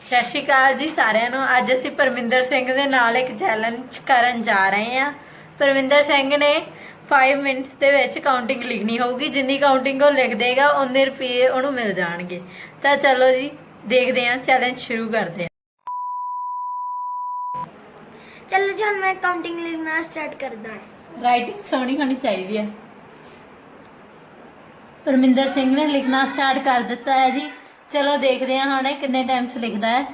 ਸਤਿ ਸ਼੍ਰੀ ਅਕਾਲ ਜੀ ਸਾਰਿਆਂ ਨੂੰ। ਅੱਜ ਅਸੀਂ ਪਰਮਿੰਦਰ ਸਿੰਘ ਦੇ ਨਾਲ ਇੱਕ ਚੈਲੰਜ ਕਰਨ ਜਾ ਰਹੇ ਹਾਂ। ਪਰਮਿੰਦਰ ਸਿੰਘ ਨੇ 5 ਮਿੰਟਸ ਦੇ ਵਿੱਚ ਕਾਊਂਟਿੰਗ ਲਿਖਣੀ ਹੋਊਗੀ। ਜਿੰਨੀ ਕਾਊਂਟਿੰਗ ਉਹ ਲਿਖ ਦੇਗਾ ਉਨੇ ਰੁਪਏ ਉਹਨੂੰ ਮਿਲ ਜਾਣਗੇ। ਤਾਂ ਚਲੋ ਜੀ ਦੇਖਦੇ ਹਾਂ, ਚੈਲੰਜ ਸ਼ੁਰੂ ਕਰਦੇ ਹਾਂ। चलो जी हम मैं काउंटिंग लिखना स्टार्ट करदा है। ਰਾਈਟਿੰਗ ਸੋਹਣੀ ਹੋਣੀ ਚਾਹੀਦੀ ਹੈ। ਪਰਮਿੰਦਰ ਸਿੰਘ ਨੇ ਲਿਖਣਾ ਸਟਾਰਟ ਕਰ ਦਿੱਤਾ ਹੈ ਜੀ। ਚਲੋ ਦੇਖਦੇ ਹਾਂ ਹੁਣ ਇਹ ਕਿੰਨੇ ਟਾਈਮ 'ਚ ਲਿਖਦਾ ਹੈ।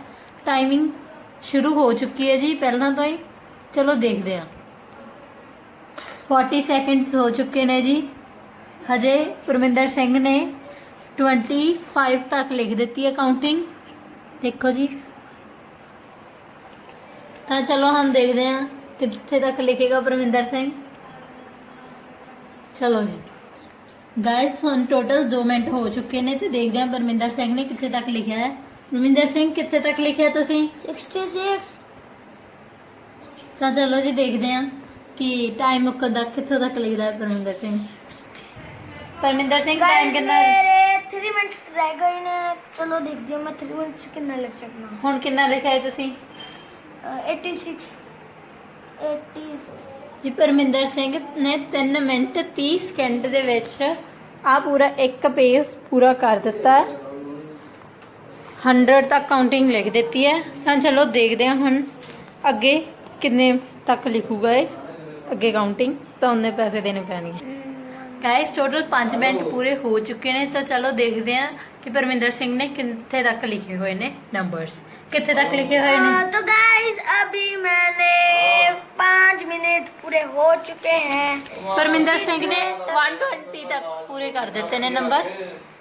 ਟਾਈਮਿੰਗ ਸ਼ੁਰੂ ਹੋ ਚੁੱਕੀ ਹੈ ਜੀ ਪਹਿਲਾਂ ਤੋਂ ਹੀ। ਚਲੋ ਦੇਖਦੇ ਹਾਂ। 40 ਸੈਕਿੰਡਸ ਹੋ ਚੁੱਕੇ ਨੇ ਜੀ। ਹਜੇ ਪਰਮਿੰਦਰ ਸਿੰਘ ਨੇ 25 ਤੱਕ ਲਿਖ ਦਿੱਤੀ ਹੈ ਕਾਊਂਟਿੰਗ। ਦੇਖੋ ਜੀ। ਤਾਂ ਚਲੋ ਹੁਣ ਦੇਖਦੇ ਹਾਂ ਕਿੱਥੇ ਤੱਕ ਲਿਖੇਗਾ ਪਰਮਿੰਦਰ ਸਿੰਘ। ਚਲੋ ਜੀ ਗਾਇਸ, ਹੁਣ ਟੋਟਲ 2 ਮਿੰਟ ਹੋ ਚੁੱਕੇ ਨੇ ਤੇ ਦੇਖਦੇ ਹਾਂ ਪਰਮਿੰਦਰ ਸਿੰਘ ਨੇ ਕਿੱਥੇ ਤੱਕ ਲਿਖਿਆ ਹੈ। ਪਰਮਿੰਦਰ ਸਿੰਘ ਕਿੱਥੇ ਤੱਕ ਲਿਖਿਆ ਤੁਸੀਂ? 66। ਤਾਂ ਚਲੋ ਜੀ ਦੇਖਦੇ ਹਾਂ ਕਿ ਟਾਈਮ ਮੁੱਕਦਾ ਕਿੱਥੋਂ ਤੱਕ ਲਿਖਦਾ ਹੈ ਪਰਮਿੰਦਰ ਸਿੰਘ। ਪਰਮਿੰਦਰ ਸਿੰਘ ਟਾਈਮ ਕਿੰਨਾ? मेरे 3 मिनट्स रह गए ने। चलो देखते हैं मैं 3 मिनट्स कितना लिख सकना। ਹੁਣ ਕਿੰਨਾ ਲਿਖਿਆ ਹੈ ਤੁਸੀਂ? 86 80 ਜੀ ਪਰਮਿੰਦਰ ਸਿੰਘ ਨੇ 3 ਮਿੰਟ 30 ਸਕਿੰਟ ਦੇ ਵਿੱਚ ਆ ਪੂਰਾ ਇੱਕ ਪੇਜ ਪੂਰਾ ਕਰ ਦਿੱਤਾ ਹੈ। 100 ਤੱਕ ਕਾਊਂਟਿੰਗ ਲਿਖ ਦਿੱਤੀ ਹੈ। ਤਾਂ ਚਲੋ ਦੇਖਦੇ ਹਾਂ ਹੁਣ ਅੱਗੇ ਕਿੰਨੇ ਤੱਕ ਲਿਖੂਗਾ ਇਹ। ਅੱਗੇ ਕਾਊਂਟਿੰਗ ਤਾਂ ਉਹਨੇ ਪੈਸੇ ਦੇਣੇ ਪੈਣਗੇ। ਗਾਇਸ ਟੋਟਲ 5 ਮਿੰਟ ਪੂਰੇ ਹੋ ਚੁੱਕੇ ਨੇ। ਤਾਂ ਚਲੋ ਦੇਖਦੇ ਹਾਂ ਕਿ ਪਰਮਿੰਦਰ ਸਿੰਘ ਨੇ ਕਿੱਥੇ ਤੱਕ ਲਿਖੇ ਹੋਏ ਨੇ ਨੰਬਰਸ। ਕਿੱਥੇ ਤੱਕ ਲਿਖੇ ਹੋਏ ਨੇ? तो गाइस अभी मैंने 5 मिनट पूरे हो चुके हैं। ਪਰਮਿੰਦਰ ਸਿੰਘ ਨੇ 120 ਤੱਕ ਪੂਰੇ ਕਰ ਦਿੱਤੇ ਨੇ ਨੰਬਰ।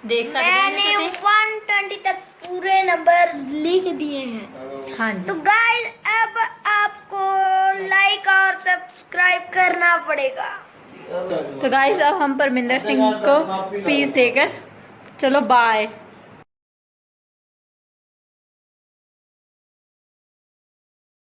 ਦੇਖ ਸਕਦੇ ਹੋ मैंने ਤੁਸੀਂ। 120 तक पूरे नंबर्स लिख दिए हैं। ਹਾਂਜੀ तो गाइस अब आपको लाइक और सब्सक्राइब करना पड़ेगा। तो गाइस अब हम परमिंदर सिंह को पीस देकर चलो बाय।